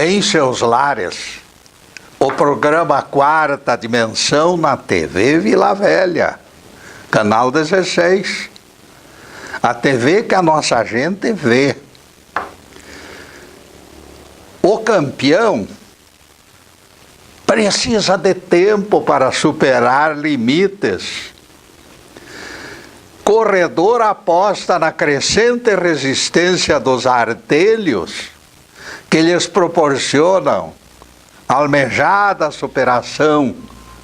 em seus lares o programa Quarta Dimensão na TV Vila Velha, canal 16. A TV que a nossa gente vê. O campeão precisa de tempo para superar limites. Corredor aposta na crescente resistência dos artelhos que lhes proporcionam almejada superação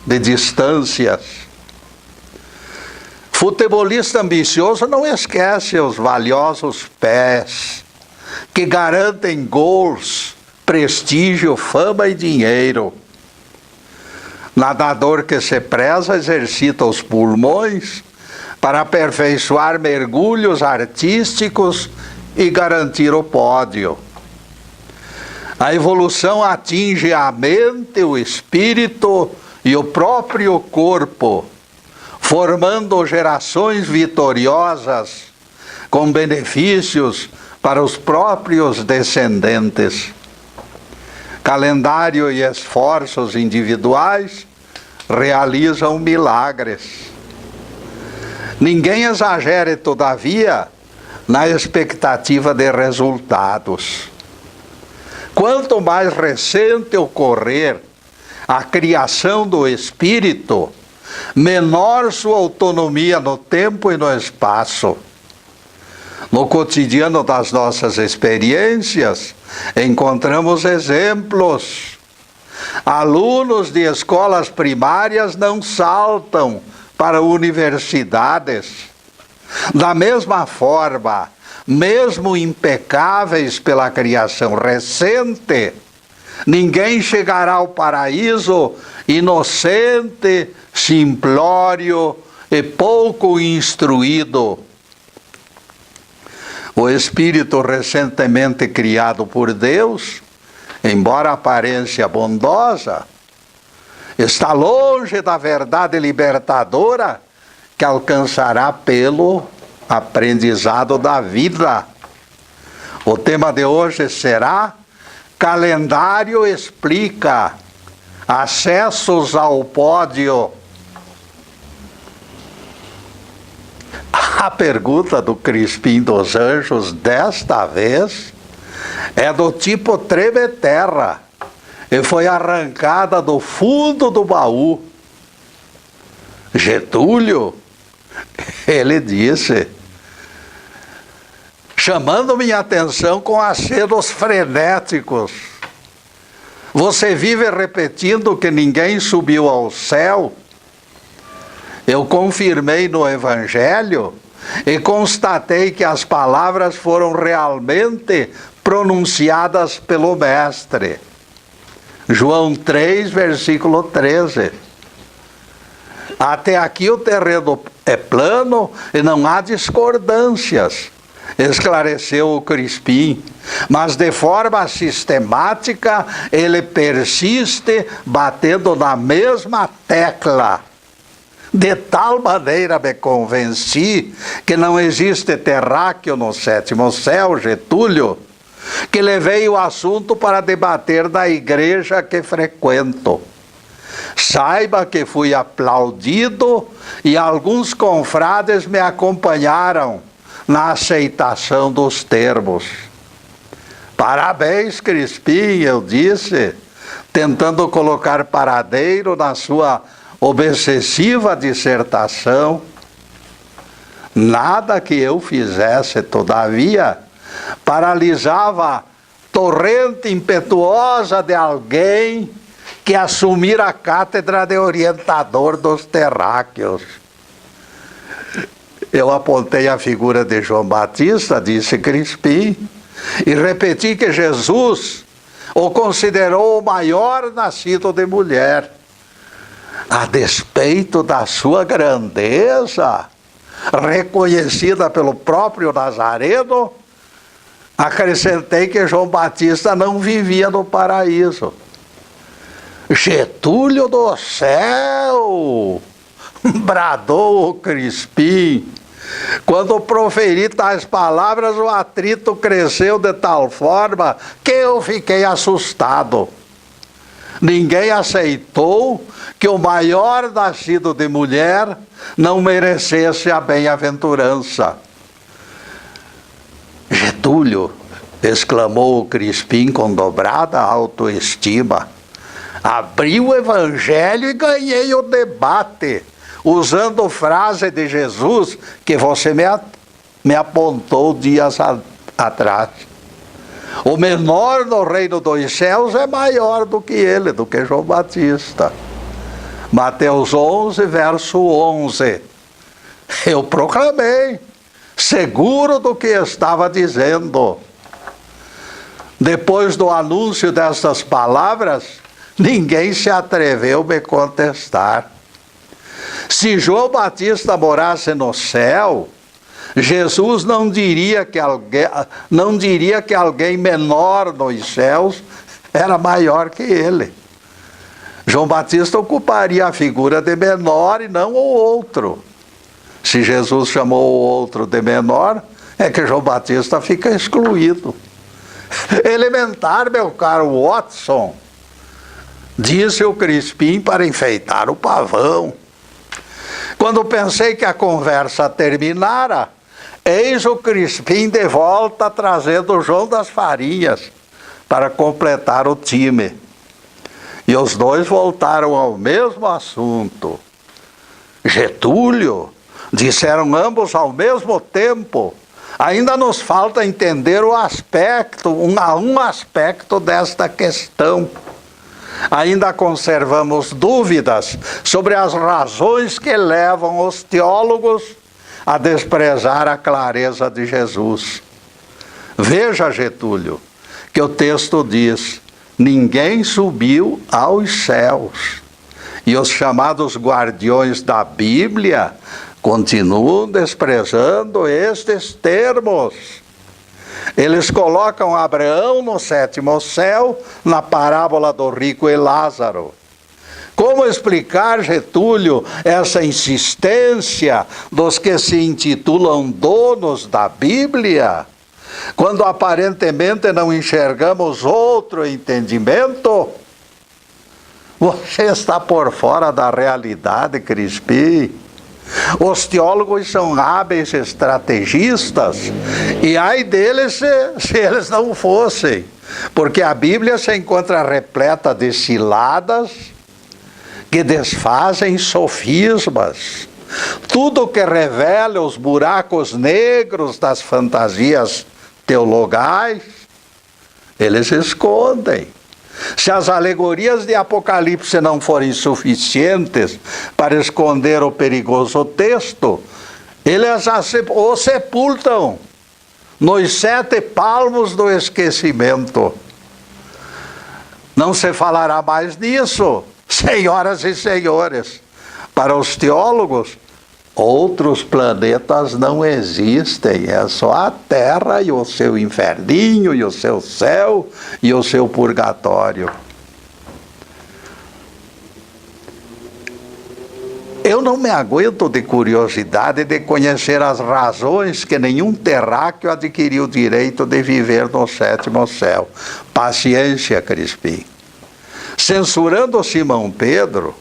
de distâncias. Futebolista ambicioso não esquece os valiosos pés que garantem gols, prestígio, fama e dinheiro. Nadador que se preza exercita os pulmões para aperfeiçoar mergulhos artísticos e garantir o pódio. A evolução atinge a mente, o espírito e o próprio corpo, formando gerações vitoriosas com benefícios para os próprios descendentes. Calendário e esforços individuais realizam milagres. Ninguém exagere, todavia, na expectativa de resultados. Quanto mais recente ocorrer a criação do espírito, menor sua autonomia no tempo e no espaço. No cotidiano das nossas experiências, encontramos exemplos. Alunos de escolas primárias não saltam para universidades. Da mesma forma, mesmo impecáveis pela criação recente, ninguém chegará ao paraíso inocente, simplório e pouco instruído. O espírito recentemente criado por Deus, embora a aparência bondosa, está longe da verdade libertadora que alcançará pelo aprendizado da vida. O tema de hoje será: Calendário explica acessos ao pódio. A pergunta do Crispim dos Anjos desta vez é do tipo treme-terra e foi arrancada do fundo do baú. Getúlio, ele disse, chamando minha atenção com acenos frenéticos: você vive repetindo que ninguém subiu ao céu? Eu confirmei no Evangelho e constatei que as palavras foram realmente pronunciadas pelo Mestre. João 3, versículo 13. Até aqui o terreno é plano e não há discordâncias, esclareceu o Crispim, mas de forma sistemática ele persiste batendo na mesma tecla. De tal maneira me convenci que não existe terráqueo no sétimo céu, Getúlio, que levei o assunto para debater na igreja que frequento. Saiba que fui aplaudido e alguns confrades me acompanharam na aceitação dos termos. Parabéns, Crispim, eu disse, tentando colocar paradeiro na sua obsessiva dissertação. Nada que eu fizesse, todavia, paralisava torrente impetuosa de alguém que assumira a cátedra de orientador dos terráqueos. Eu apontei a figura de João Batista, disse Crispim, e repeti que Jesus o considerou o maior nascido de mulher. A despeito da sua grandeza, reconhecida pelo próprio Nazareno, acrescentei que João Batista não vivia no paraíso. Getúlio do céu! Bradou o Crispim, Quando proferi tais palavras, o atrito cresceu de tal forma que eu fiquei assustado. Ninguém aceitou que o maior nascido de mulher não merecesse a bem-aventurança. Getúlio, exclamou o Crispim com dobrada autoestima, abri o Evangelho e ganhei o debate, usando frase de Jesus que você me apontou dias atrás. O menor no reino dos céus é maior do que ele, do que João Batista. Mateus 11, verso 11. Eu proclamei, seguro do que estava dizendo. Depois do anúncio destas palavras, ninguém se atreveu a me contestar. Se João Batista morasse no céu, Jesus não diria que alguém menor nos céus era maior que ele. João Batista ocuparia a figura de menor e não o outro. Se Jesus chamou o outro de menor, é que João Batista fica excluído. Elementar, meu caro Watson, disse o Crispim para enfeitar o pavão. Quando pensei que a conversa terminara, eis o Crispim de volta trazendo o João das Farinhas para completar o time. E os dois voltaram ao mesmo assunto. Getúlio, disseram ambos ao mesmo tempo, ainda nos falta entender um aspecto desta questão. Ainda conservamos dúvidas sobre as razões que levam os teólogos a desprezar a clareza de Jesus. Veja, Getúlio, que o texto diz: ninguém subiu aos céus. E os chamados guardiões da Bíblia continuam desprezando estes termos. Eles colocam Abraão no 7º céu, na parábola do rico e Lázaro. Como explicar, Getúlio, essa insistência dos que se intitulam donos da Bíblia, quando aparentemente não enxergamos outro entendimento? Você está por fora da realidade, Crispim. Os teólogos são hábeis estrategistas, e ai deles se eles não fossem, porque a Bíblia se encontra repleta de ciladas que desfazem sofismas. Tudo que revela os buracos negros das fantasias teologais, eles escondem. Se as alegorias de Apocalipse não forem suficientes para esconder o perigoso texto, eles o sepultam nos 7 palmos do esquecimento. Não se falará mais nisso, senhoras e senhores. Para os teólogos, outros planetas não existem, é só a Terra e o seu inferninho, e o seu céu, e o seu purgatório. Eu não me aguento de curiosidade de conhecer as razões que nenhum terráqueo adquiriu o direito de viver no 7º céu. Paciência, Crispim. Censurando Simão Pedro,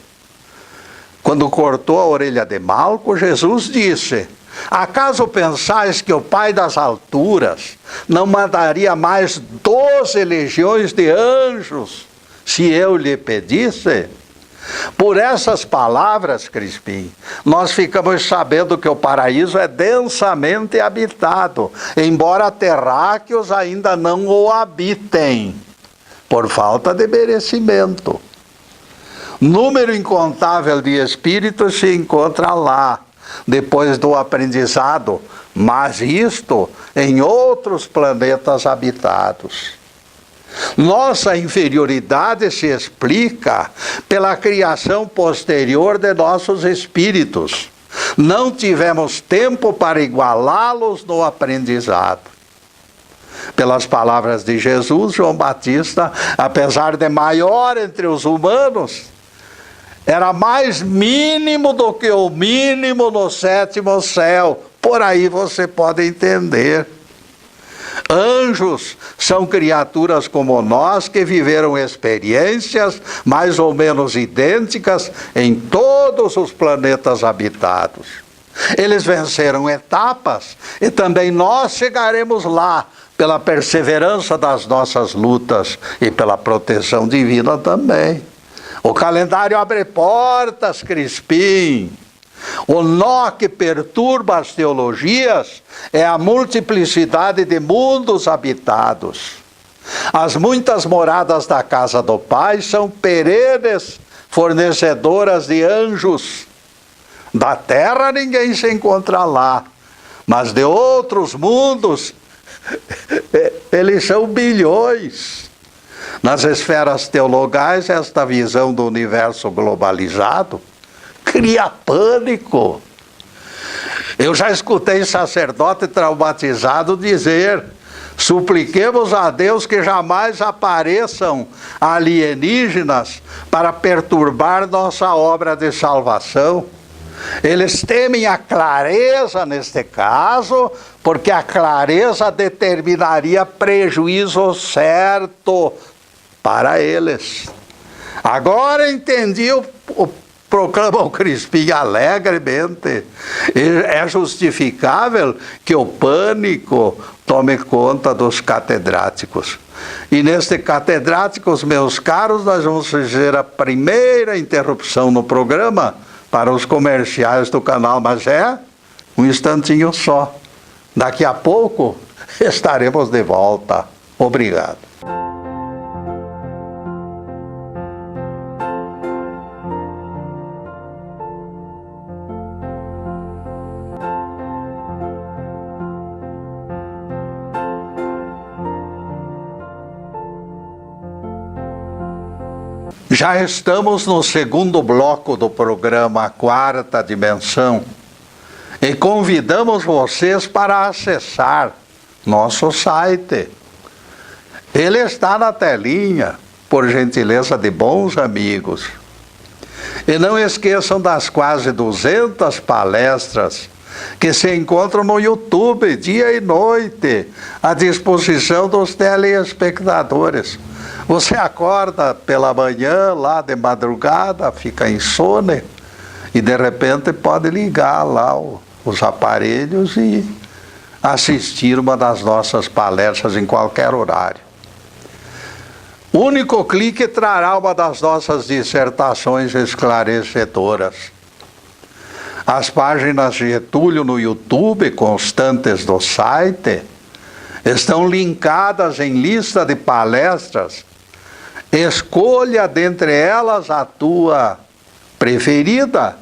quando cortou a orelha de Malco, Jesus disse: acaso pensais que o Pai das alturas não mandaria mais 12 legiões de anjos se eu lhe pedisse? Por essas palavras, Crispim, nós ficamos sabendo que o paraíso é densamente habitado, embora terráqueos ainda não o habitem, por falta de merecimento. Número incontável de espíritos se encontra lá, depois do aprendizado, mas isto em outros planetas habitados. Nossa inferioridade se explica pela criação posterior de nossos espíritos. Não tivemos tempo para igualá-los no aprendizado. Pelas palavras de Jesus, João Batista, apesar de maior entre os humanos, era mais mínimo do que o mínimo no 7º céu, Por aí você pode entender. Anjos são criaturas como nós que viveram experiências mais ou menos idênticas em todos os planetas habitados. Eles venceram etapas e também nós chegaremos lá pela perseverança das nossas lutas e pela proteção divina também. O calendário abre portas, Crispim. O nó que perturba as teologias é a multiplicidade de mundos habitados. As muitas moradas da casa do Pai são perenes fornecedoras de anjos. Da terra ninguém se encontra lá, mas de outros mundos, eles são bilhões. Nas esferas teologais, esta visão do universo globalizado cria pânico. Eu já escutei sacerdote traumatizado dizer: supliquemos a Deus que jamais apareçam alienígenas para perturbar nossa obra de salvação. Eles temem a clareza neste caso, porque a clareza determinaria prejuízo certo para eles. Agora entendi proclama o Crispim alegremente. É justificável que o pânico tome conta dos catedráticos. E neste Catedráticos, meus caros, nós vamos fazer a primeira interrupção no programa para os comerciais do canal, mas é um instantinho só. Daqui a pouco estaremos de volta. Obrigado. Já estamos no segundo bloco do programa Quarta Dimensão e convidamos vocês para acessar nosso site. Ele está na telinha, por gentileza de bons amigos. E não esqueçam das quase 200 palestras que se encontram no YouTube dia e noite, à disposição dos telespectadores. Você acorda pela manhã, lá de madrugada, fica insone, e de repente pode ligar lá os aparelhos e assistir uma das nossas palestras em qualquer horário. O único clique trará uma das nossas dissertações esclarecedoras. As páginas de Getúlio no YouTube, constantes do site, estão linkadas em lista de palestras. Escolha dentre elas a tua preferida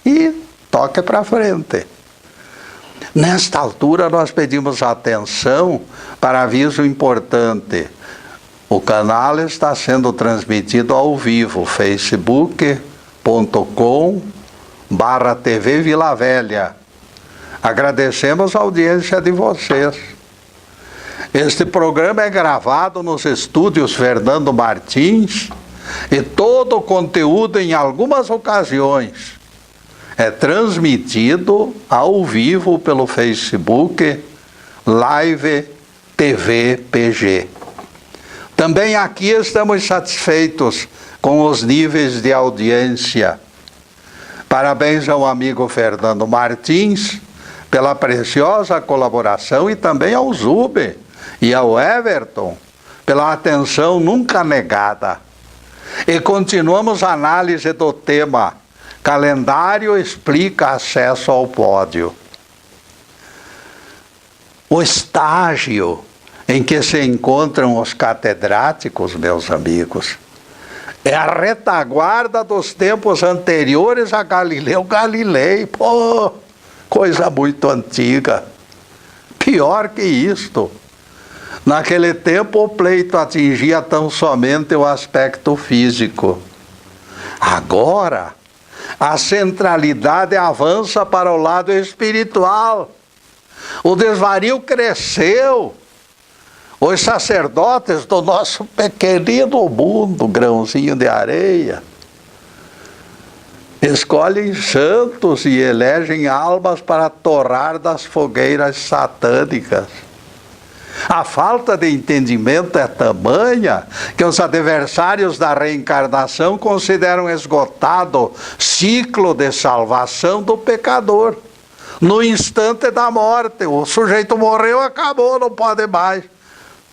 e toque para frente. Nesta altura nós pedimos atenção para aviso importante. O canal está sendo transmitido ao vivo, facebook.com/TV Vila Velha. Agradecemos a audiência de vocês. Este programa é gravado nos estúdios Fernando Martins e todo o conteúdo, em algumas ocasiões, é transmitido ao vivo pelo Facebook Live TV PG. Também aqui estamos satisfeitos com os níveis de audiência. Parabéns ao amigo Fernando Martins pela preciosa colaboração e também ao Zube e ao Everton pela atenção nunca negada. E continuamos a análise do tema Calendário explica acesso ao pódio. O estágio em que se encontram os catedráticos, meus amigos, é a retaguarda dos tempos anteriores a Galileu Galilei. Pô, coisa muito antiga. Pior que isto. Naquele tempo o pleito atingia tão somente o aspecto físico. Agora, a centralidade avança para o lado espiritual. O desvario cresceu. Os sacerdotes do nosso pequenino mundo, grãozinho de areia, Escolhem santos e elegem almas para torrar das fogueiras satânicas. A falta de entendimento é tamanha que os adversários da reencarnação consideram esgotado o ciclo de salvação do pecador. No instante da morte, o sujeito morreu, acabou, não pode mais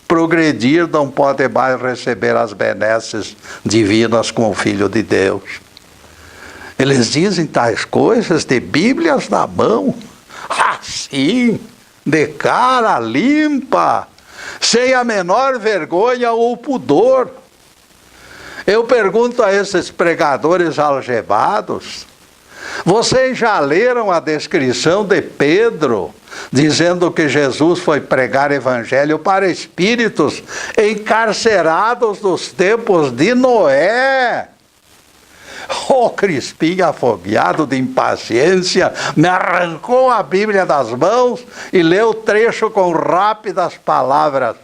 progredir, não pode mais receber as benesses divinas como Filho de Deus. Eles dizem tais coisas de Bíblias na mão, assim, de cara limpa, sem a menor vergonha ou pudor. Eu pergunto a esses pregadores algebados, vocês já leram a descrição de Pedro, dizendo que Jesus foi pregar evangelho para espíritos encarcerados dos tempos de Noé? O Crispim, afogueado de impaciência, me arrancou a Bíblia das mãos e leu o trecho com rápidas palavras.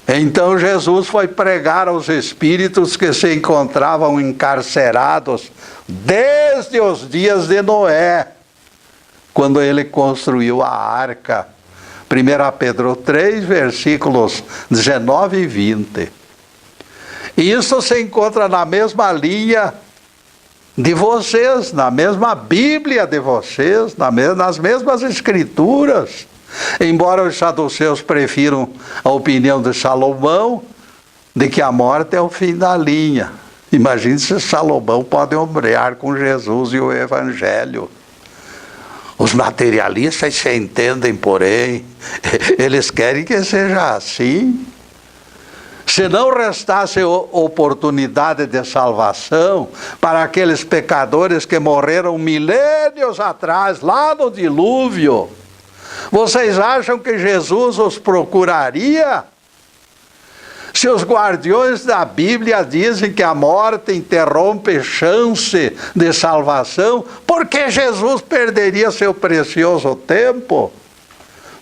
Então Jesus foi pregar aos espíritos que se encontravam encarcerados desde os dias de Noé, quando ele construiu a arca. 1 Pedro 3, versículos 19 e 20. E isso se encontra na mesma linha de vocês, na mesma Bíblia de vocês, nas mesmas escrituras. Embora os saduceus prefiram a opinião de Salomão, de que a morte é o fim da linha. Imagine se Salomão pode ombrear com Jesus e o Evangelho. Os materialistas se entendem, porém, eles querem que seja assim. Se não restasse oportunidade de salvação para aqueles pecadores que morreram milênios atrás, lá no dilúvio, vocês acham que Jesus os procuraria? Se os guardiões da Bíblia dizem que a morte interrompe chance de salvação, por que Jesus perderia seu precioso tempo?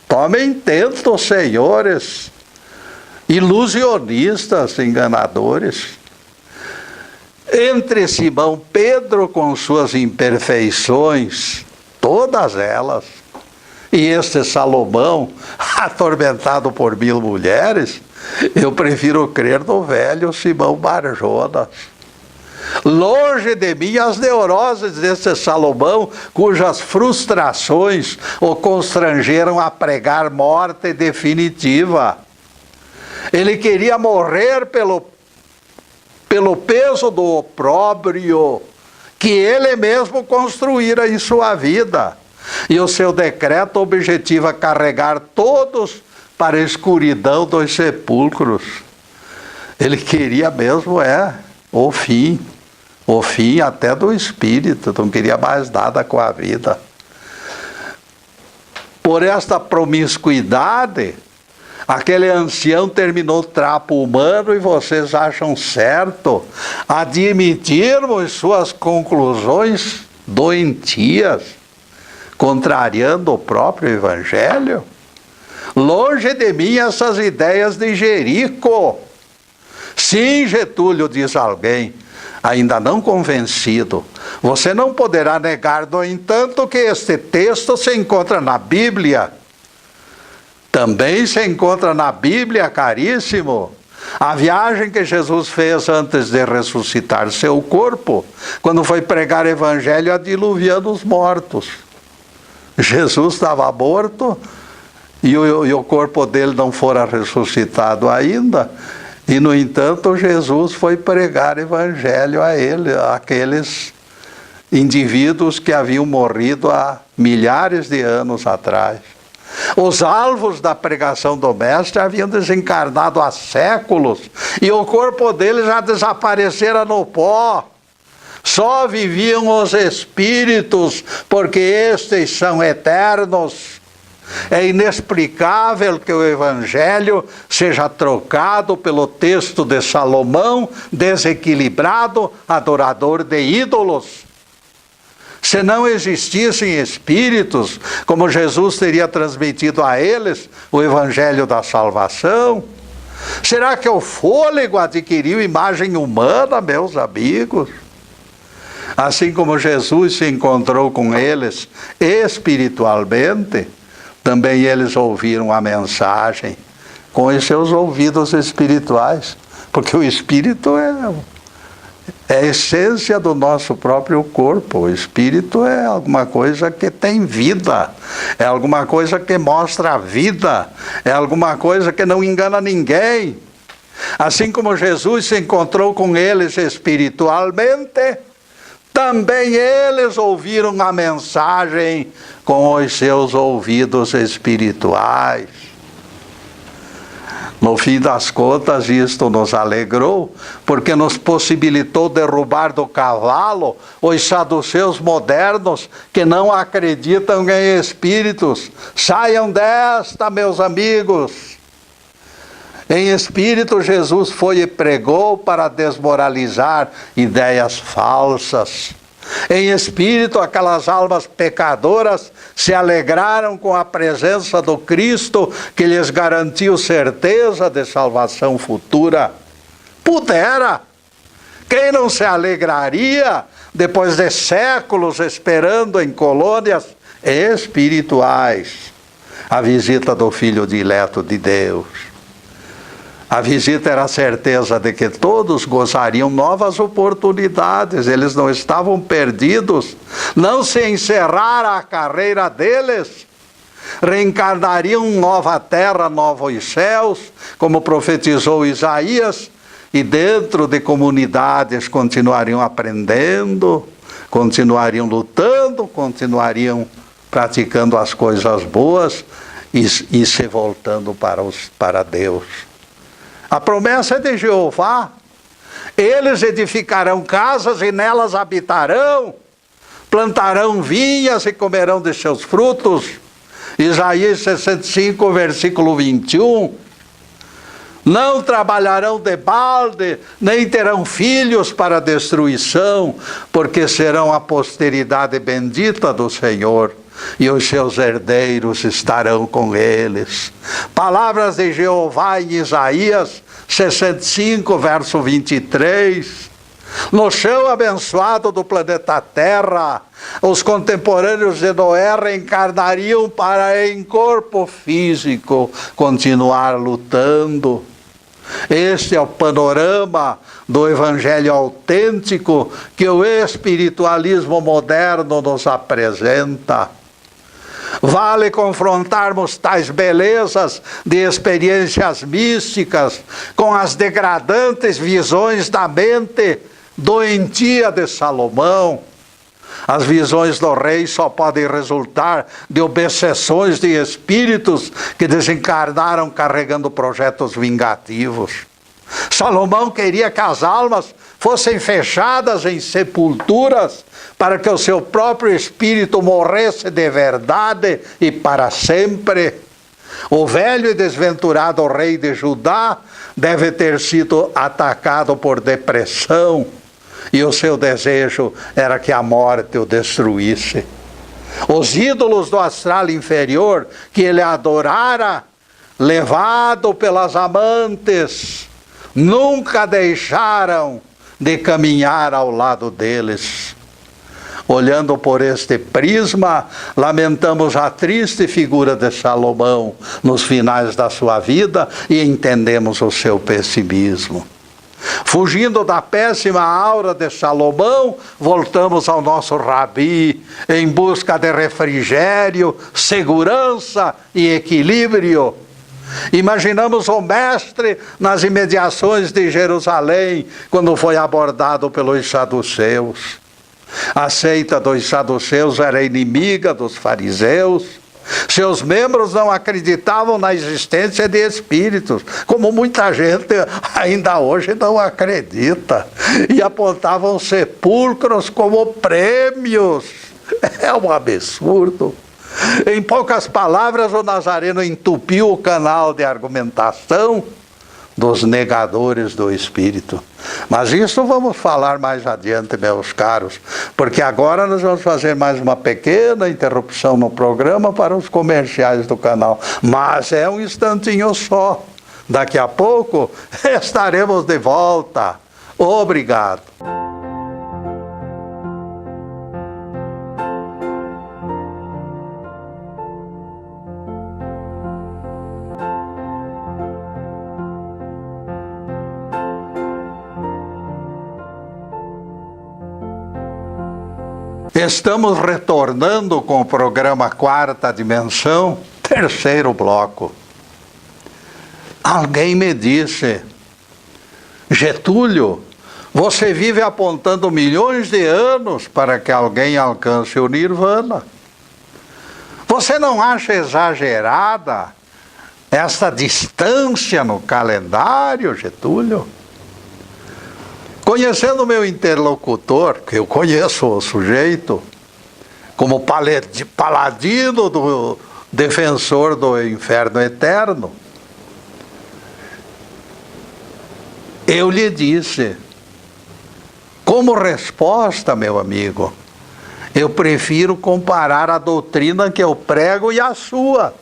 Tomem tento, senhores, ilusionistas, enganadores. Entre Simão Pedro com suas imperfeições, todas elas, e este Salomão, atormentado por 1000 mulheres, eu prefiro crer no velho Simão Barjonas. Longe de mim as neuroses desse Salomão, cujas frustrações o constrangeram a pregar morte definitiva. Ele queria morrer pelo peso do opróbrio que ele mesmo construíra em sua vida. E o seu decreto objetiva carregar todos para a escuridão dos sepulcros. Ele queria mesmo o fim até do espírito, não queria mais nada com a vida. Por esta promiscuidade, aquele ancião terminou o trapo humano e vocês acham certo admitirmos suas conclusões doentias, contrariando o próprio Evangelho? Longe de mim essas ideias de Jerico. Sim, Getúlio, diz alguém, ainda não convencido, você não poderá negar, no entanto, que este texto se encontra na Bíblia. Também se encontra na Bíblia, caríssimo, a viagem que Jesus fez antes de ressuscitar seu corpo, quando foi pregar evangelho a diluviando os mortos. Jesus estava morto e o corpo dele não fora ressuscitado ainda, e no entanto Jesus foi pregar evangelho a ele, àqueles indivíduos que haviam morrido há milhares de anos atrás. Os alvos da pregação do Mestre haviam desencarnado há séculos e o corpo deles já desaparecera no pó. Só viviam os espíritos, porque estes são eternos. É inexplicável que o Evangelho seja trocado pelo texto de Salomão, desequilibrado, adorador de ídolos. Se não existissem espíritos, como Jesus teria transmitido a eles o Evangelho da salvação? Será que o fôlego adquiriu imagem humana, meus amigos? Assim como Jesus se encontrou com eles espiritualmente, também eles ouviram a mensagem com os seus ouvidos espirituais, porque o espírito é a essência do nosso próprio corpo. O espírito é alguma coisa que tem vida, é alguma coisa que mostra a vida, é alguma coisa que não engana ninguém. Assim como Jesus se encontrou com eles espiritualmente, também eles ouviram a mensagem com os seus ouvidos espirituais. No fim das contas, isto nos alegrou, porque nos possibilitou derrubar do cavalo os saduceus modernos que não acreditam em espíritos. Saiam desta, meus amigos! Em espírito, Jesus foi e pregou para desmoralizar ideias falsas. Em espírito, aquelas almas pecadoras se alegraram com a presença do Cristo, que lhes garantiu certeza de salvação futura. Pudera! Quem não se alegraria depois de séculos esperando em colônias espirituais a visita do Filho dileto de Deus? A visita era a certeza de que todos gozariam novas oportunidades, eles não estavam perdidos, não se encerrara a carreira deles, reencarnariam nova terra, novos céus, como profetizou Isaías, e dentro de comunidades continuariam aprendendo, continuariam lutando, continuariam praticando as coisas boas e se voltando para Deus. A promessa é de Jeová: eles edificarão casas e nelas habitarão, plantarão vinhas e comerão de seus frutos. Isaías 65, versículo 21. Não trabalharão de balde, nem terão filhos para destruição, porque serão a posteridade bendita do Senhor, e os seus herdeiros estarão com eles. Palavras de Jeová em Isaías 65, verso 23. No chão abençoado do planeta Terra, os contemporâneos de Noé reencarnariam para, em corpo físico, continuar lutando. Este é o panorama do evangelho autêntico que o espiritualismo moderno nos apresenta. Vale confrontarmos tais belezas de experiências místicas com as degradantes visões da mente doentia de Salomão. As visões do rei só podem resultar de obsessões de espíritos que desencarnaram carregando projetos vingativos. Salomão queria que as almas fossem fechadas em sepulturas para que o seu próprio espírito morresse de verdade e para sempre. O velho e desventurado rei de Judá deve ter sido atacado por depressão, e o seu desejo era que a morte o destruísse. Os ídolos do astral inferior que ele adorara, levado pelas amantes, nunca deixaram de caminhar ao lado deles. Olhando por este prisma, lamentamos a triste figura de Salomão nos finais da sua vida e entendemos o seu pessimismo. Fugindo da péssima aura de Salomão, voltamos ao nosso Rabi em busca de refrigério, segurança e equilíbrio. Imaginamos o mestre nas imediações de Jerusalém, quando foi abordado pelos saduceus. A seita dos saduceus era inimiga dos fariseus. Seus membros não acreditavam na existência de espíritos, como muita gente ainda hoje não acredita, e apontavam sepulcros como prêmios. É um absurdo. Em poucas palavras, o Nazareno entupiu o canal de argumentação dos negadores do Espírito. Mas isso vamos falar mais adiante, meus caros, porque agora nós vamos fazer mais uma pequena interrupção no programa para os comerciais do canal. Mas é um instantinho só. Daqui a pouco estaremos de volta. Obrigado. Estamos retornando com o programa Quarta Dimensão, terceiro bloco. Alguém me disse: Getúlio, você vive apontando milhões de anos para que alguém alcance o Nirvana. Você não acha exagerada essa distância no calendário, Getúlio? Conhecendo meu interlocutor, que eu conheço o sujeito, como paladino do defensor do inferno eterno, eu lhe disse, como resposta, meu amigo, eu prefiro comparar a doutrina que eu prego e a sua.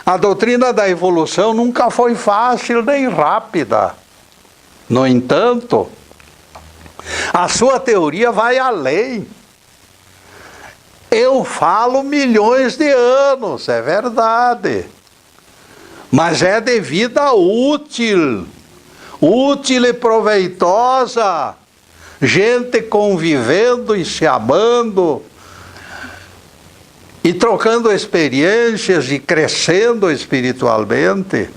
A doutrina da evolução nunca foi fácil nem rápida. No entanto, a sua teoria vai além. Eu falo milhões de anos, é verdade. Mas é de vida útil e proveitosa. Gente convivendo e se amando, e trocando experiências e crescendo espiritualmente.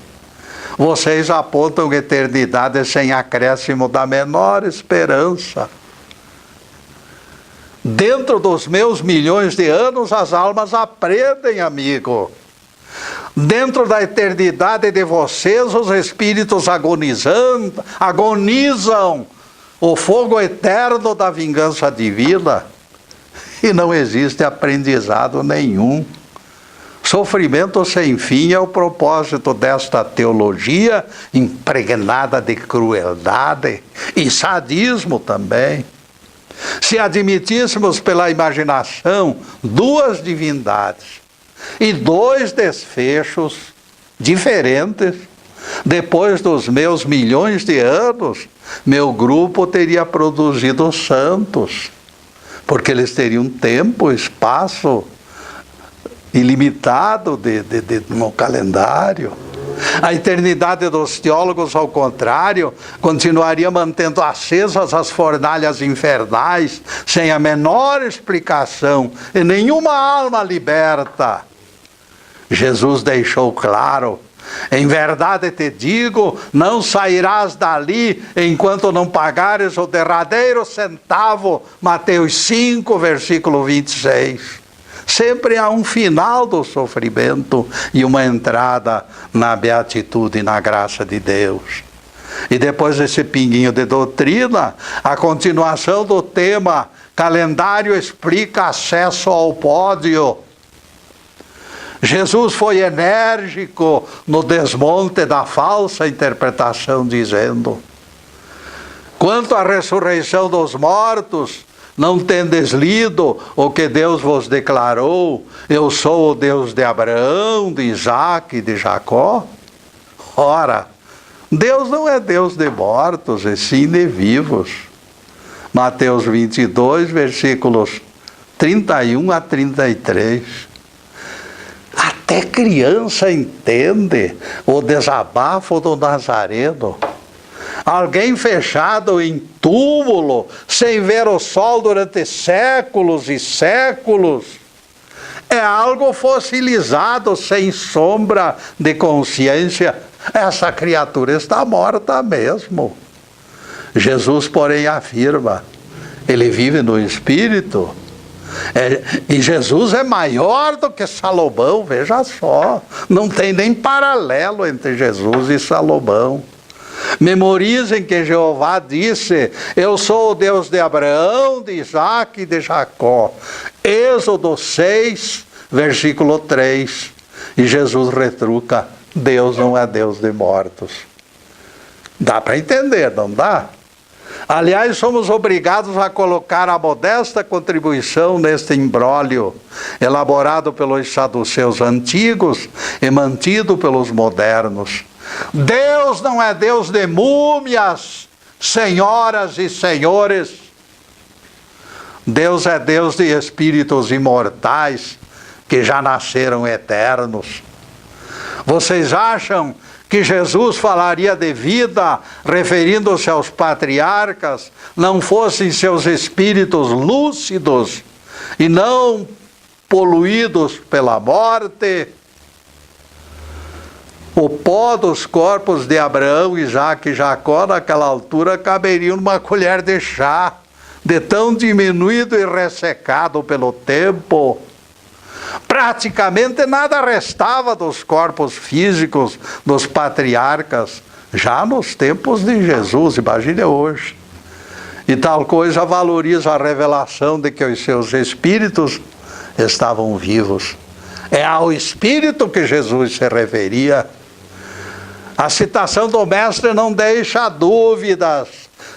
Vocês apontam eternidade sem acréscimo da menor esperança. Dentro dos meus milhões de anos, as almas aprendem, amigo. Dentro da eternidade de vocês, os espíritos agonizam o fogo eterno da vingança divina. E não existe aprendizado nenhum. Sofrimento sem fim é o propósito desta teologia impregnada de crueldade e sadismo também. Se admitíssemos pela imaginação duas divindades e dois desfechos diferentes, depois dos meus milhões de anos, meu grupo teria produzido santos, porque eles teriam tempo, espaço ilimitado no calendário. A eternidade dos teólogos, ao contrário, continuaria mantendo acesas as fornalhas infernais, sem a menor explicação, e nenhuma alma liberta. Jesus deixou claro: em verdade te digo, não sairás dali enquanto não pagares o derradeiro centavo. Mateus 5, versículo 26. Sempre há um final do sofrimento e uma entrada na beatitude e na graça de Deus. E depois desse pinguinho de doutrina, a continuação do tema: calendário explica acesso ao pódio. Jesus foi enérgico no desmonte da falsa interpretação, dizendo: quanto à ressurreição dos mortos, não tendes lido o que Deus vos declarou? Eu sou o Deus de Abraão, de Isaque e de Jacó. Ora, Deus não é Deus de mortos, e sim de vivos. Mateus 22, versículos 31 a 33. Até criança entende o desabafo do Nazareno. Alguém fechado em túmulo, sem ver o sol durante séculos e séculos, é algo fossilizado, sem sombra de consciência. Essa criatura está morta mesmo. Jesus, porém, afirma: ele vive no Espírito. E Jesus é maior do que Salomão, veja só. Não tem nem paralelo entre Jesus e Salomão. Memorizem que Jeová disse: eu sou o Deus de Abraão, de Isaque e de Jacó. Êxodo 6, versículo 3. E Jesus retruca: Deus não é Deus de mortos. Dá para entender, não dá? Aliás, somos obrigados a colocar a modesta contribuição neste imbróglio, elaborado pelos saduceus antigos e mantido pelos modernos. Deus não é Deus de múmias, senhoras e senhores. Deus é Deus de espíritos imortais que já nasceram eternos. Vocês acham que Jesus falaria de vida, referindo-se aos patriarcas, não fossem seus espíritos lúcidos e não poluídos pela morte, o pó dos corpos de Abraão, Isaque e Jacó, naquela altura, caberia numa colher de chá, de tão diminuído e ressecado pelo tempo. Praticamente nada restava dos corpos físicos dos patriarcas, já nos tempos de Jesus, imagine hoje. E tal coisa valoriza a revelação de que os seus espíritos estavam vivos. É ao espírito que Jesus se referia. A citação do mestre não deixa dúvidas.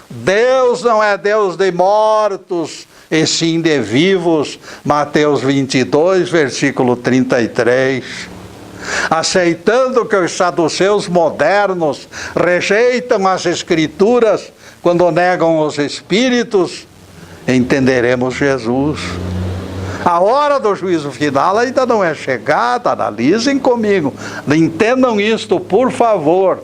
Deus não é Deus de mortos, e sim de vivos. Mateus 22, versículo 33. Aceitando que os saduceus modernos rejeitam as escrituras quando negam os espíritos, entenderemos Jesus. A hora do juízo final ainda não é chegada, analisem comigo, entendam isto, por favor.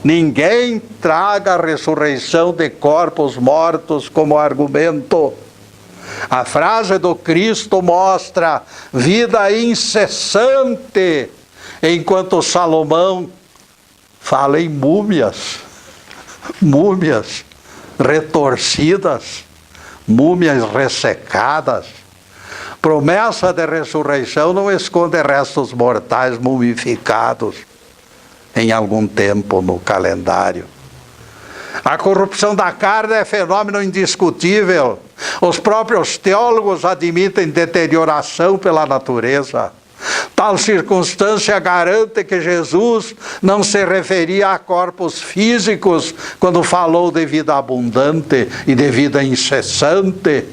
Ninguém traga a ressurreição de corpos mortos como argumento. A frase do Cristo mostra vida incessante, enquanto Salomão fala em múmias retorcidas, múmias ressecadas. Promessa de ressurreição não esconde restos mortais mumificados em algum tempo no calendário. A corrupção da carne é fenômeno indiscutível. Os próprios teólogos admitem deterioração pela natureza. Tal circunstância garante que Jesus não se referia a corpos físicos quando falou de vida abundante e de vida incessante.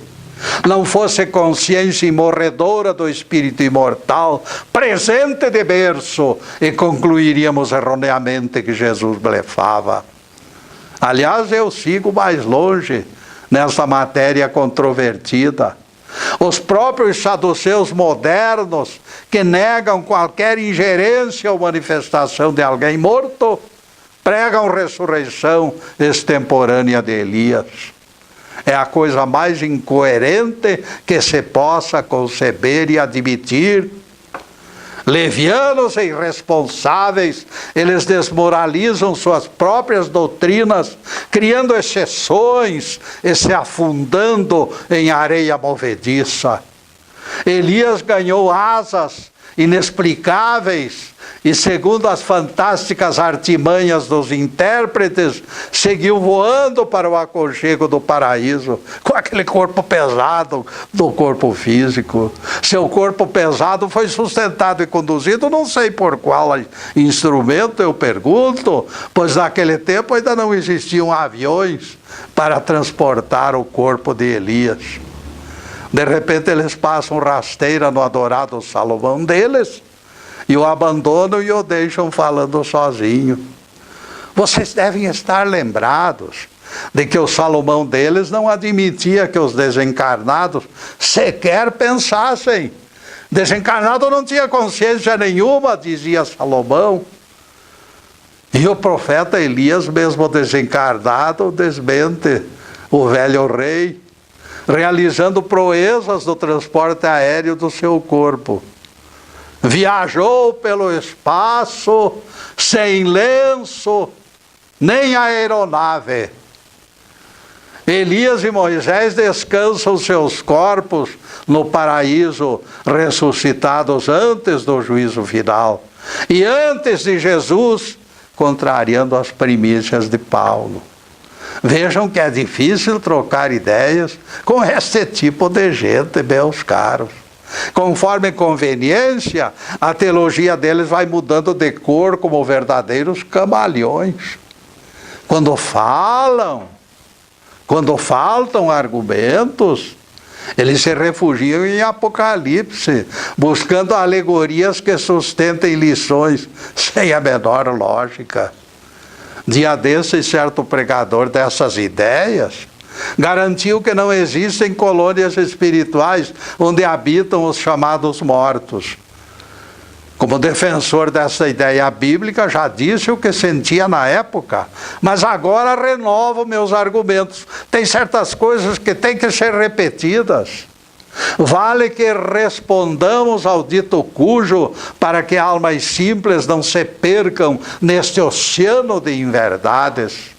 Não fosse consciência imorredora do espírito imortal, presente de berço, e concluiríamos erroneamente que Jesus blefava. Aliás, eu sigo mais longe nessa matéria controvertida. Os próprios saduceus modernos, que negam qualquer ingerência ou manifestação de alguém morto, pregam ressurreição extemporânea de Elias. É a coisa mais incoerente que se possa conceber e admitir. Levianos e irresponsáveis, eles desmoralizam suas próprias doutrinas, criando exceções e se afundando em areia movediça. Elias ganhou asas inexplicáveis e, segundo as fantásticas artimanhas dos intérpretes, seguiu voando para o aconchego do paraíso, com aquele corpo pesado do corpo físico. Seu corpo pesado foi sustentado e conduzido, não sei por qual instrumento, eu pergunto, pois naquele tempo ainda não existiam aviões para transportar o corpo de Elias. De repente eles passam rasteira no adorado Salomão deles, e o abandonam e o deixam falando sozinho. Vocês devem estar lembrados de que o Salomão deles não admitia que os desencarnados sequer pensassem. Desencarnado não tinha consciência nenhuma, dizia Salomão. E o profeta Elias, mesmo desencarnado, desmente o velho rei, realizando proezas do transporte aéreo do seu corpo. Viajou pelo espaço sem lenço, nem aeronave. Elias e Moisés descansam seus corpos no paraíso, ressuscitados antes do juízo final. E antes de Jesus, contrariando as primícias de Paulo. Vejam que é difícil trocar ideias com este tipo de gente, meus caros. Conforme conveniência, a teologia deles vai mudando de cor como verdadeiros camaleões. Quando faltam argumentos, eles se refugiam em Apocalipse, buscando alegorias que sustentem lições sem a menor lógica. Dia desses, certo pregador dessas ideias garantiu que não existem colônias espirituais onde habitam os chamados mortos. Como defensor dessa ideia bíblica, já disse o que sentia na época, mas agora renovo meus argumentos. Tem certas coisas que têm que ser repetidas. Vale que respondamos ao dito cujo, para que almas simples não se percam neste oceano de inverdades.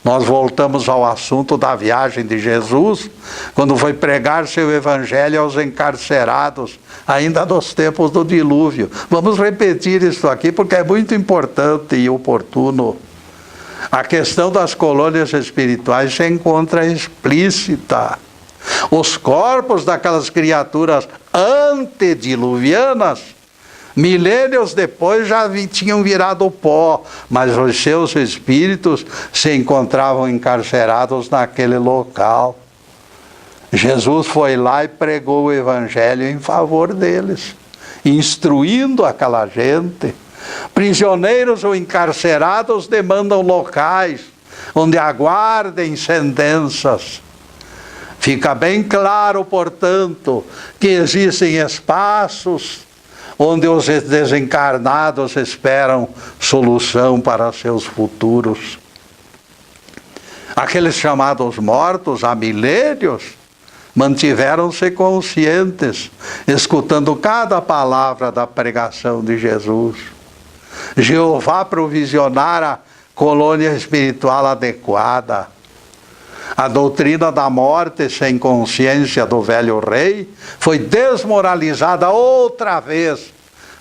Nós voltamos ao assunto da viagem de Jesus, quando foi pregar seu evangelho aos encarcerados, ainda nos tempos do dilúvio. Vamos repetir isso aqui porque é muito importante e oportuno. A questão das colônias espirituais se encontra explícita. Os corpos daquelas criaturas antediluvianas, milênios depois, já tinham virado pó, mas os seus espíritos se encontravam encarcerados naquele local. Jesus foi lá e pregou o evangelho em favor deles, instruindo aquela gente. Prisioneiros ou encarcerados demandam locais onde aguardem sentenças. Fica bem claro, portanto, que existem espaços onde os desencarnados esperam solução para seus futuros. Aqueles chamados mortos há milênios mantiveram-se conscientes, escutando cada palavra da pregação de Jesus. Jeová provisionara colônia espiritual adequada. A doutrina da morte sem consciência do velho rei foi desmoralizada outra vez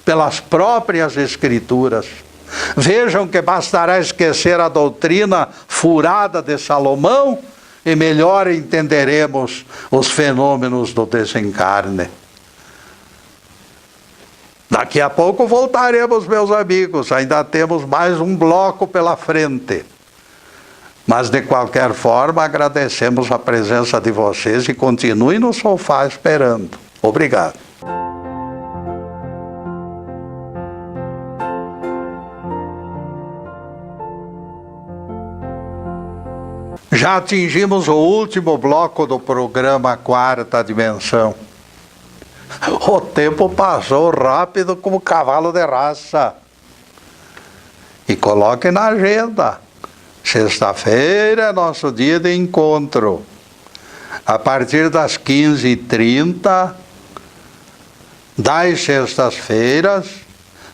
pelas próprias escrituras. Vejam que bastará esquecer a doutrina furada de Salomão e melhor entenderemos os fenômenos do desencarne. Daqui a pouco voltaremos, meus amigos, ainda temos mais um bloco pela frente. Mas, de qualquer forma, agradecemos a presença de vocês e continuem no sofá esperando. Obrigado. Já atingimos o último bloco do programa Quarta Dimensão. O tempo passou rápido como cavalo de raça. E coloque na agenda. Sexta-feira é nosso dia de encontro. A partir das 15h30, das sextas-feiras,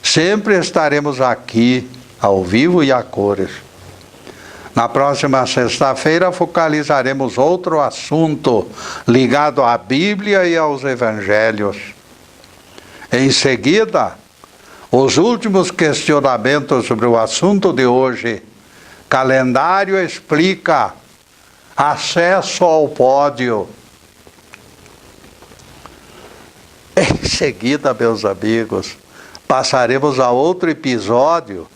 sempre estaremos aqui, ao vivo e a cores. Na próxima sexta-feira, focalizaremos outro assunto ligado à Bíblia e aos Evangelhos. Em seguida, os últimos questionamentos sobre o assunto de hoje. Calendário explica. Acesso ao pódio. Em seguida, meus amigos, passaremos a outro episódio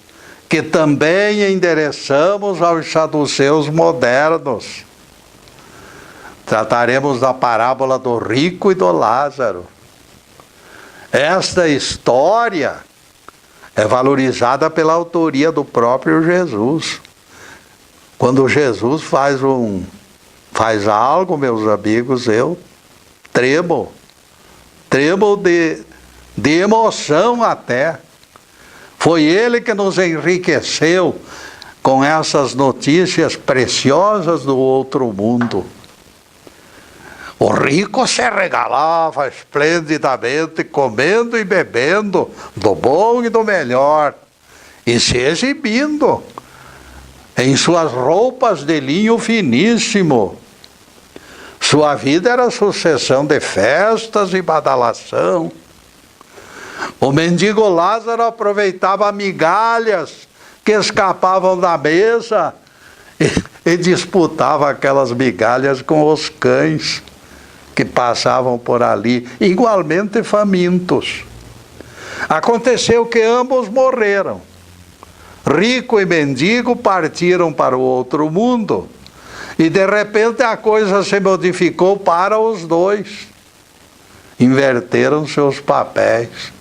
que também endereçamos aos saduceus modernos. Trataremos da parábola do rico e do Lázaro. Esta história é valorizada pela autoria do próprio Jesus. Quando Jesus faz algo, meus amigos, eu tremo de emoção até. Foi ele que nos enriqueceu com essas notícias preciosas do outro mundo. O rico se regalava esplendidamente, comendo e bebendo do bom e do melhor, e se exibindo em suas roupas de linho finíssimo. Sua vida era sucessão de festas e badalação. O mendigo Lázaro aproveitava migalhas que escapavam da mesa e disputava aquelas migalhas com os cães que passavam por ali, igualmente famintos. Aconteceu que ambos morreram. Rico e mendigo partiram para o outro mundo. E de repente a coisa se modificou para os dois. Inverteram seus papéis.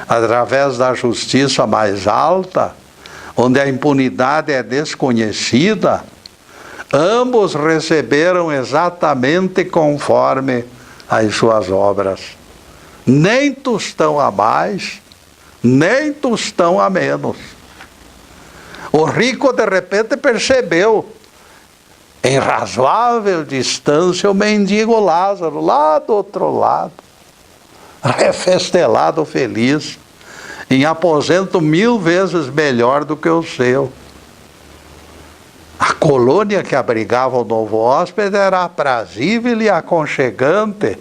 Através da justiça mais alta, onde a impunidade é desconhecida, ambos receberam exatamente conforme as suas obras. Nem tostão a mais, nem tostão a menos. O rico de repente percebeu, em razoável distância, o mendigo Lázaro, lá do outro lado, refestelado, feliz, em aposento 1000 vezes melhor do que o seu. A colônia que abrigava o novo hóspede era aprazível e aconchegante,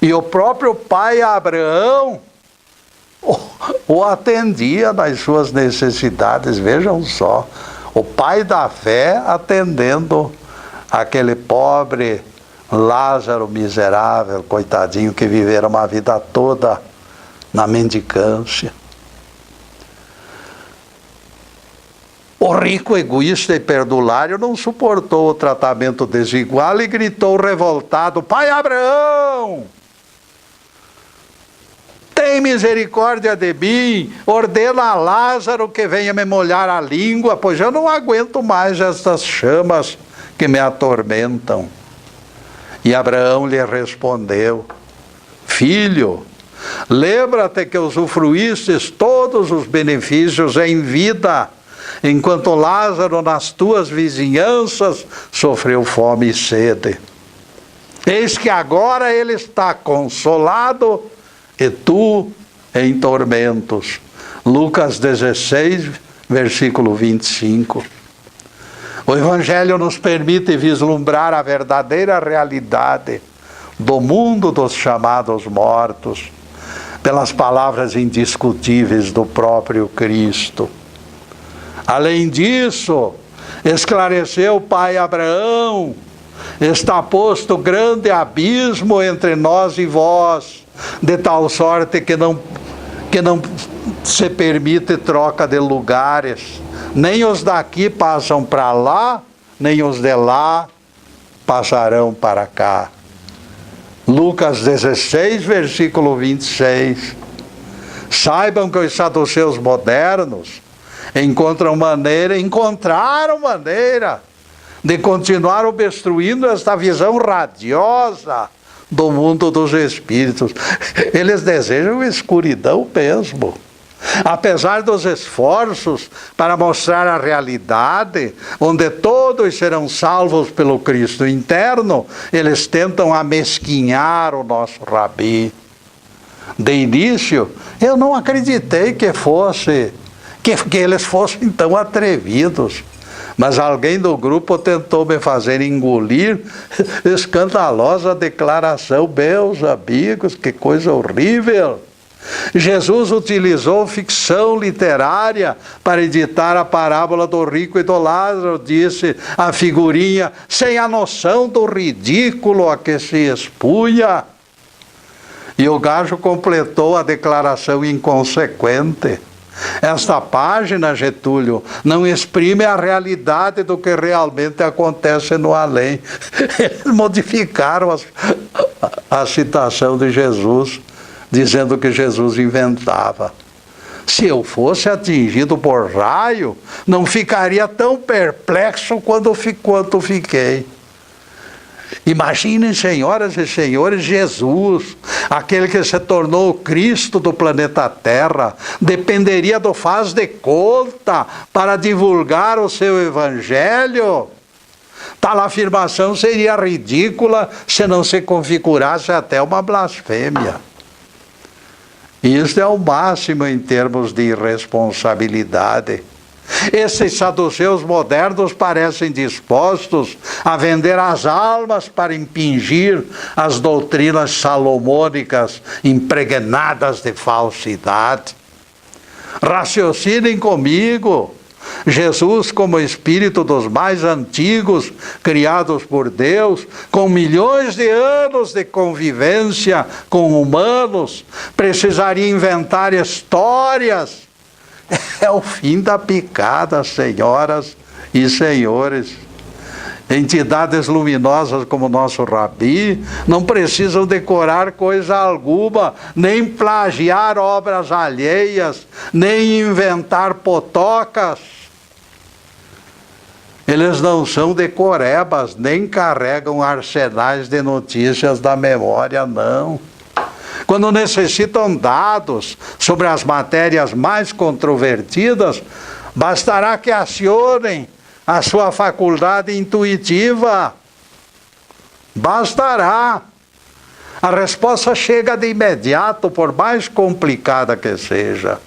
e o próprio pai Abraão o atendia nas suas necessidades. Vejam só, o pai da fé atendendo aquele pobre Lázaro miserável, coitadinho, que vivera uma vida toda na mendicância. O rico, egoísta e perdulário não suportou o tratamento desigual e gritou revoltado: Pai Abraão, tem misericórdia de mim, ordena a Lázaro que venha me molhar a língua, pois eu não aguento mais estas chamas que me atormentam. E Abraão lhe respondeu: Filho, lembra-te que usufruístes todos os benefícios em vida, enquanto Lázaro nas tuas vizinhanças sofreu fome e sede. Eis que agora ele está consolado e tu em tormentos. Lucas 16, versículo 25. O Evangelho nos permite vislumbrar a verdadeira realidade do mundo dos chamados mortos, pelas palavras indiscutíveis do próprio Cristo. Além disso, esclareceu o pai Abraão: está posto grande abismo entre nós e vós, de tal sorte que não se permite troca de lugares. Nem os daqui passam para lá, nem os de lá passarão para cá. Lucas 16, versículo 26. Saibam que os saduceus modernos encontraram maneira de continuar obstruindo esta visão radiosa do mundo dos espíritos. Eles desejam escuridão mesmo. Apesar dos esforços para mostrar a realidade, onde todos serão salvos pelo Cristo interno, eles tentam amesquinhar o nosso Rabi. De início, eu não acreditei que eles fossem tão atrevidos. Mas alguém do grupo tentou me fazer engolir escandalosa declaração. Meus amigos, que coisa horrível! Jesus utilizou ficção literária para editar a parábola do rico e do Lázaro, disse a figurinha, sem a noção do ridículo a que se expunha. E o gajo completou a declaração inconsequente. Esta página, Getúlio, não exprime a realidade do que realmente acontece no além. Eles modificaram a citação de Jesus, dizendo que Jesus inventava. Se eu fosse atingido por raio, não ficaria tão perplexo quanto fiquei. Imaginem, senhoras e senhores, Jesus, aquele que se tornou o Cristo do planeta Terra, dependeria do faz de conta para divulgar o seu Evangelho? Tal afirmação seria ridícula se não se configurasse até uma blasfêmia. Isso é o máximo em termos de irresponsabilidade. Esses saduceus modernos parecem dispostos a vender as almas para impingir as doutrinas salomônicas impregnadas de falsidade. Raciocinem comigo. Jesus, como espírito dos mais antigos, criados por Deus, com milhões de anos de convivência com humanos, precisaria inventar histórias. É o fim da picada, senhoras e senhores. Entidades luminosas como nosso Rabi não precisam decorar coisa alguma, nem plagiar obras alheias, nem inventar potocas. Eles não são decorebas, nem carregam arsenais de notícias da memória, não. quando necessitam dados sobre as matérias mais controvertidas, bastará que acionem a sua faculdade intuitiva. Bastará. A resposta chega de imediato, por mais complicada que seja.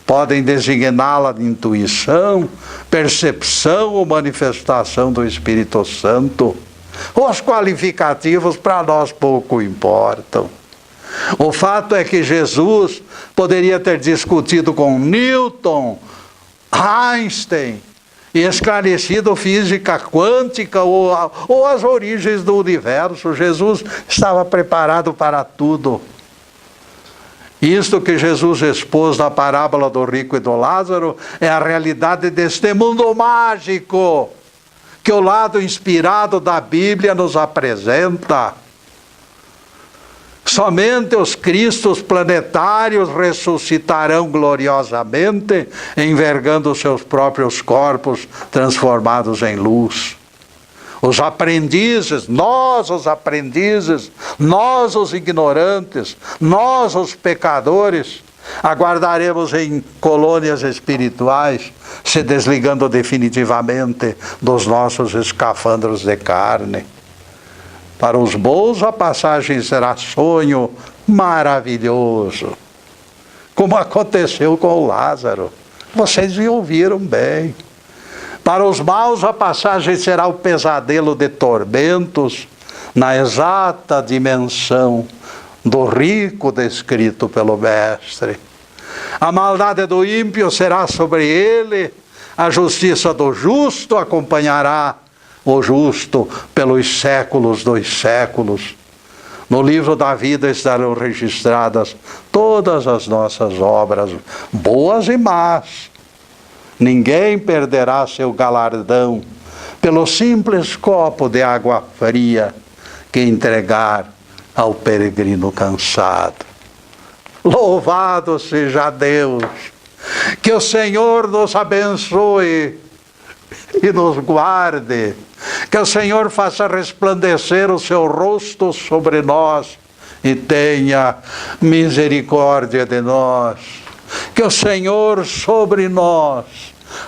Podem designá-la de intuição, percepção ou manifestação do Espírito Santo. Os qualificativos para nós pouco importam. O fato é que Jesus poderia ter discutido com Newton, Einstein, e esclarecido física quântica ou as origens do universo. Jesus estava preparado para tudo. Isto que Jesus expôs na parábola do rico e do Lázaro é a realidade deste mundo mágico que o lado inspirado da Bíblia nos apresenta. Somente os Cristos planetários ressuscitarão gloriosamente, envergando seus próprios corpos transformados em luz. Os aprendizes, nós os ignorantes, nós os pecadores, aguardaremos em colônias espirituais, se desligando definitivamente dos nossos escafandros de carne. Para os bons, a passagem será sonho maravilhoso, como aconteceu com o Lázaro. Vocês me ouviram bem. Para os maus, a passagem será o pesadelo de tormentos, na exata dimensão do rico descrito pelo Mestre. A maldade do ímpio será sobre ele, a justiça do justo acompanhará o justo pelos séculos dos séculos. No livro da vida estarão registradas todas as nossas obras, boas e más. Ninguém perderá seu galardão pelo simples copo de água fria que entregar ao peregrino cansado. Louvado seja Deus! Que o Senhor nos abençoe e nos guarde. Que o Senhor faça resplandecer o seu rosto sobre nós e tenha misericórdia de nós. Que o Senhor sobre nós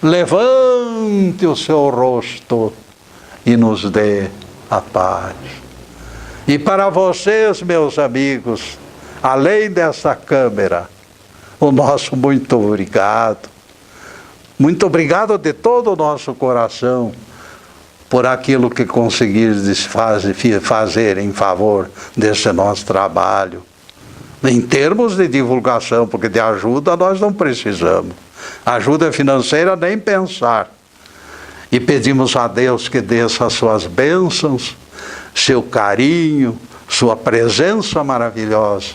levante o seu rosto e nos dê a paz. E para vocês, meus amigos, além dessa câmera, o nosso muito obrigado. Muito obrigado de todo o nosso coração por aquilo que conseguires fazer em favor desse nosso trabalho. Em termos de divulgação, porque de ajuda nós não precisamos. Ajuda financeira nem pensar. E pedimos a Deus que desça as suas bênçãos, seu carinho, sua presença maravilhosa,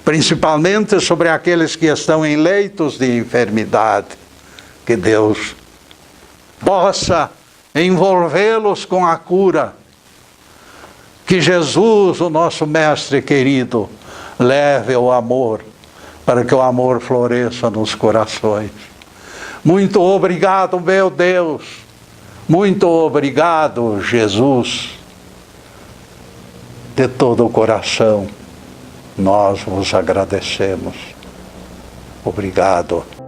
principalmente sobre aqueles que estão em leitos de enfermidade. Que Deus possa envolvê-los com a cura. Que Jesus, o nosso Mestre querido, leve o amor, para que o amor floresça nos corações. Muito obrigado, meu Deus. Muito obrigado, Jesus. De todo o coração, nós vos agradecemos. Obrigado.